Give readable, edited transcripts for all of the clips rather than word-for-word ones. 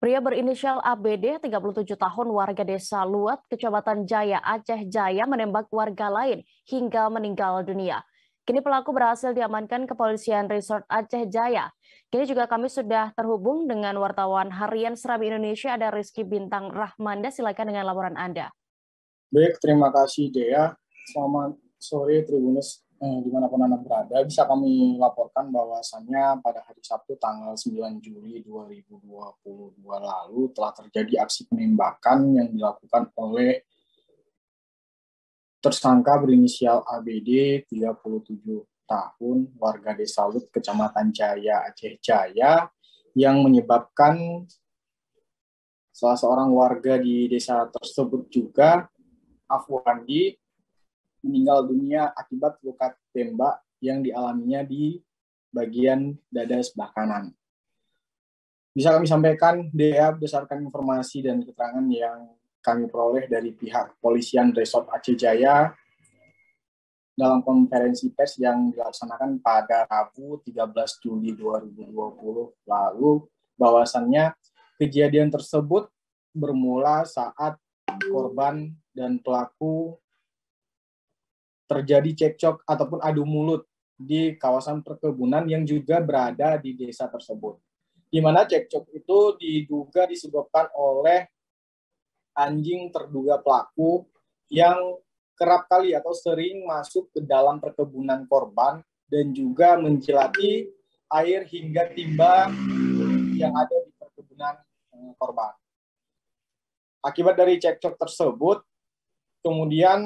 Pria berinisial ABD, 37 tahun, warga desa Luat, Kecamatan Jaya, Aceh Jaya, menembak warga lain hingga meninggal dunia. Kini pelaku berhasil diamankan kepolisian Resort Aceh Jaya. Kini juga kami sudah terhubung dengan wartawan harian Serambi Indonesia, ada Rizky Bintang Rahmanda. Silakan dengan laporan Anda. Baik, terima kasih Dea. Selamat sore Tribuners dimanapun Anda berada. Bisa kami laporkan bahwasannya pada hari Sabtu tanggal 9 Juli 2022 lalu telah terjadi aksi penembakan yang dilakukan oleh tersangka berinisial ABD, 37 tahun, warga desa Lut, Kecamatan Jaya, Aceh Jaya, yang menyebabkan salah seorang warga di desa tersebut juga, Afwandi, meninggal dunia akibat luka tembak yang dialaminya di bagian dada sebelah kanan. Bisa kami sampaikan, Dea, berdasarkan informasi dan keterangan yang kami peroleh dari pihak kepolisian Resort Aceh Jaya dalam konferensi pers yang dilaksanakan pada Rabu 13 Juli 2020 lalu, bahwasannya kejadian tersebut bermula saat korban dan pelaku terjadi cekcok ataupun adu mulut di kawasan perkebunan yang juga berada di desa tersebut. Di mana cekcok itu diduga disebabkan oleh anjing terduga pelaku yang kerap kali atau sering masuk ke dalam perkebunan korban dan juga menjelati air hingga timba yang ada di perkebunan korban. Akibat dari cekcok tersebut, kemudian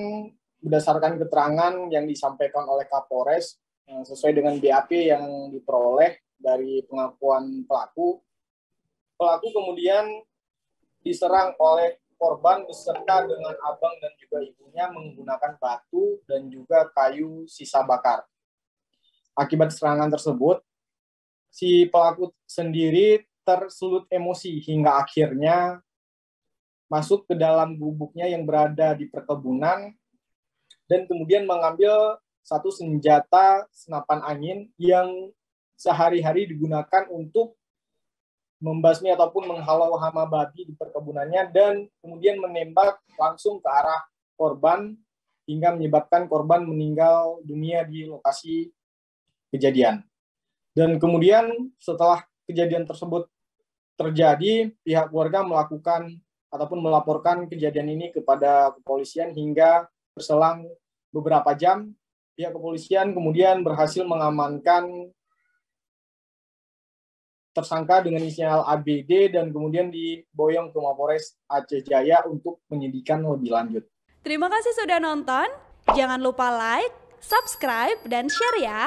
berdasarkan keterangan yang disampaikan oleh Kapolres sesuai dengan BAP yang diperoleh dari pengakuan pelaku kemudian diserang oleh korban beserta dengan abang dan juga ibunya menggunakan batu dan juga kayu sisa bakar. Akibat serangan tersebut, si pelaku sendiri tersulut emosi hingga akhirnya masuk ke dalam gubuknya yang berada di perkebunan dan kemudian mengambil satu senjata senapan angin yang sehari-hari digunakan untuk membasmi ataupun menghalau hama babi di perkebunannya dan kemudian menembak langsung ke arah korban hingga menyebabkan korban meninggal dunia di lokasi kejadian. Dan kemudian setelah kejadian tersebut terjadi, pihak keluarga melakukan ataupun melaporkan kejadian ini kepada kepolisian hingga berselang beberapa jam, pihak kepolisian kemudian berhasil mengamankan tersangka dengan inisial ABD dan kemudian diboyong ke Mapolres Aceh Jaya untuk penyidikan lebih lanjut. Terima kasih sudah nonton. Jangan lupa like, subscribe, dan share ya.